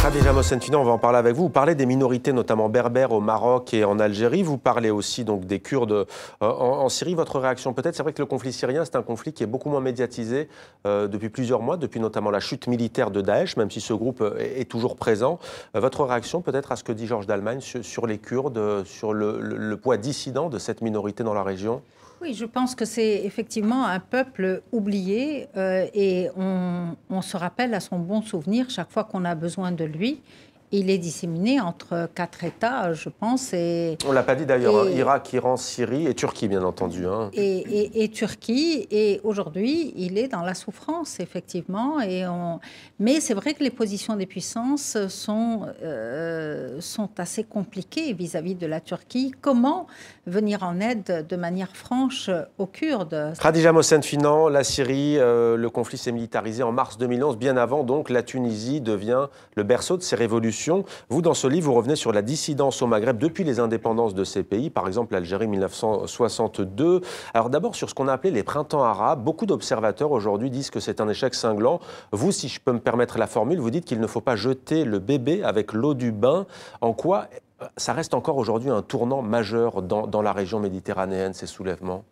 Khadija Mohsen-Fina, on va en parler avec vous. Vous parlez des minorités, notamment berbères au Maroc et en Algérie. Vous parlez aussi donc des Kurdes en Syrie. Votre réaction peut-être, c'est vrai que le conflit syrien, c'est un conflit qui est beaucoup moins médiatisé depuis plusieurs mois, depuis notamment la chute militaire de Daesh, même si ce groupe est toujours présent. Votre réaction peut-être à ce que dit Georges d'Allemagne sur les Kurdes, sur le poids dissident de cette minorité dans la région? Oui, je pense que c'est effectivement un peuple oublié et on se rappelle à son bon souvenir chaque fois qu'on a besoin de lui. Il est disséminé entre 4 États, je pense. On ne l'a pas dit d'ailleurs, Irak, Iran, Syrie et Turquie, bien entendu. Et Turquie. Et aujourd'hui, il est dans la souffrance, effectivement. Mais c'est vrai que les positions des puissances sont assez compliquées vis-à-vis de la Turquie. Comment venir en aide de manière franche aux Kurdes? Khadija Mohsen-Fina, la Syrie, le conflit s'est militarisé en mars 2011. Bien avant, donc, la Tunisie devient le berceau de ces révolutions. Vous, dans ce livre, vous revenez sur la dissidence au Maghreb depuis les indépendances de ces pays, par exemple l'Algérie 1962. Alors d'abord, sur ce qu'on a appelé les printemps arabes, beaucoup d'observateurs aujourd'hui disent que c'est un échec cinglant. Vous, si je peux me permettre la formule, vous dites qu'il ne faut pas jeter le bébé avec l'eau du bain. En quoi ça reste encore aujourd'hui un tournant majeur dans la région méditerranéenne, ces soulèvements?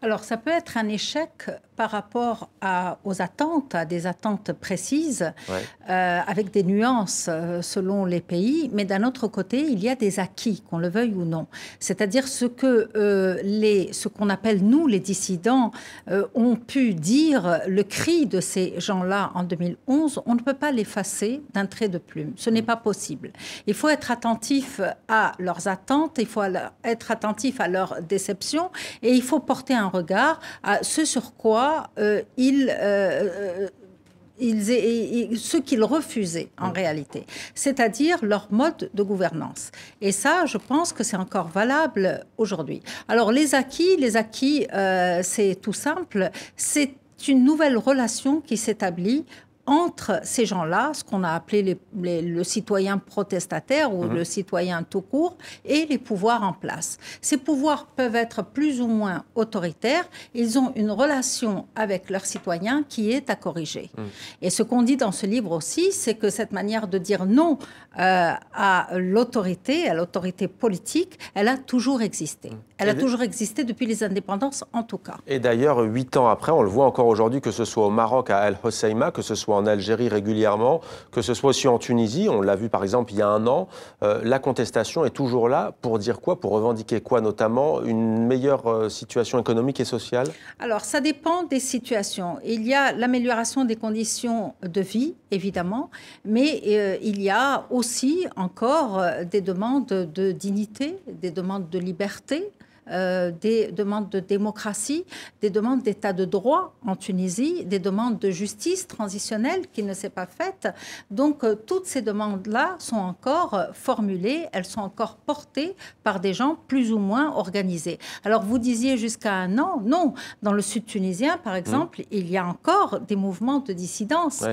Alors, ça peut être un échec par rapport aux attentes, à des attentes précises, avec des nuances selon les pays. Mais d'un autre côté, il y a des acquis, qu'on le veuille ou non. C'est-à-dire ce qu'on appelle, nous, les dissidents, ont pu dire, le cri de ces gens-là en 2011, on ne peut pas l'effacer d'un trait de plume. Ce n'est pas possible. Il faut être attentif à leurs attentes, il faut être attentif à leurs déceptions, et il faut porter un regard à ce sur quoi ce qu'ils refusaient en réalité, c'est-à-dire leur mode de gouvernance. Et ça, je pense que c'est encore valable aujourd'hui. Alors les acquis, c'est tout simple, c'est une nouvelle relation qui s'établit entre ces gens-là, ce qu'on a appelé le citoyen protestataire ou le citoyen tout court, et les pouvoirs en place. Ces pouvoirs peuvent être plus ou moins autoritaires. Ils ont une relation avec leurs citoyens qui est à corriger. Et ce qu'on dit dans ce livre aussi, c'est que cette manière de dire non à l'autorité politique, elle a toujours existé. Elle a toujours existé depuis les indépendances, en tout cas. Et d'ailleurs, 8 ans après, on le voit encore aujourd'hui, que ce soit au Maroc, à El Hoceima, que ce soit en Algérie régulièrement, que ce soit aussi en Tunisie, on l'a vu par exemple il y a un an, la contestation est toujours là pour dire quoi, pour revendiquer quoi, notamment une meilleure situation économique et sociale? Alors, ça dépend des situations. Il y a l'amélioration des conditions de vie, évidemment, mais il y a aussi encore des demandes de dignité, des demandes de liberté, des demandes de démocratie, des demandes d'état de droit en Tunisie, des demandes de justice transitionnelle qui ne s'est pas faite. Donc, toutes ces demandes-là sont encore formulées, elles sont encore portées par des gens plus ou moins organisés. Alors, vous disiez jusqu'à un an, non. Dans le sud tunisien, par exemple, il y a encore des mouvements de dissidence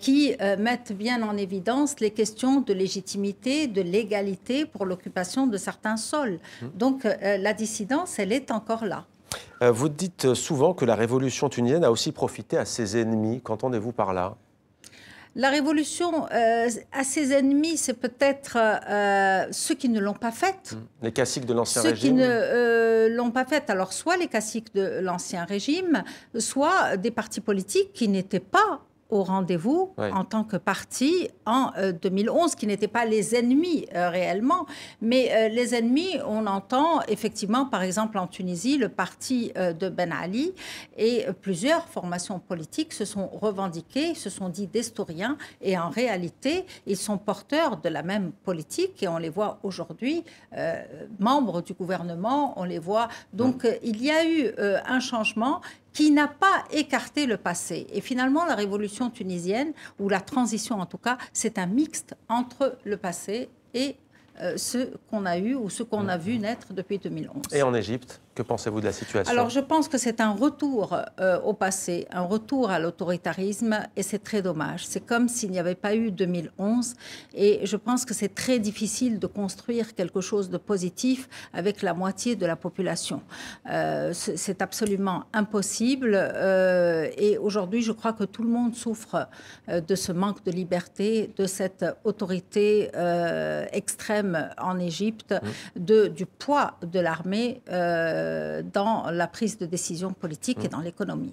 qui mettent bien en évidence les questions de légitimité, de légalité pour l'occupation de certains sols. Donc, la dissidence, elle est encore là. Vous dites souvent que la révolution tunisienne a aussi profité à ses ennemis. Qu'entendez-vous par là? La révolution, à ses ennemis, c'est peut-être ceux qui ne l'ont pas faite. Les caciques de l'Ancien Régime. Ceux qui ne l'ont pas faite. Alors, soit les caciques de l'Ancien Régime, soit des partis politiques qui n'étaient pas au rendez-vous en tant que parti en 2011, qui n'étaient pas les ennemis réellement. Mais les ennemis, on entend effectivement, par exemple en Tunisie, le parti de Ben Ali et plusieurs formations politiques se sont revendiquées, se sont dit d'Estoriens, et en réalité, ils sont porteurs de la même politique et on les voit aujourd'hui membres du gouvernement, on les voit. Donc il y a eu un changement qui n'a pas écarté le passé. Et finalement, la révolution tunisienne, ou la transition en tout cas, c'est un mixte entre le passé et ce qu'on a eu ou ce qu'on a vu naître depuis 2011. Et en Égypte, Que pensez-vous de la situation? Alors, je pense que c'est un retour au passé, un retour à l'autoritarisme, et c'est très dommage. C'est comme s'il n'y avait pas eu 2011, et je pense que c'est très difficile de construire quelque chose de positif avec la moitié de la population. C'est absolument impossible, et aujourd'hui, je crois que tout le monde souffre de ce manque de liberté, de cette autorité extrême en Égypte, du poids de l'armée dans la prise de décision politique et dans l'économie.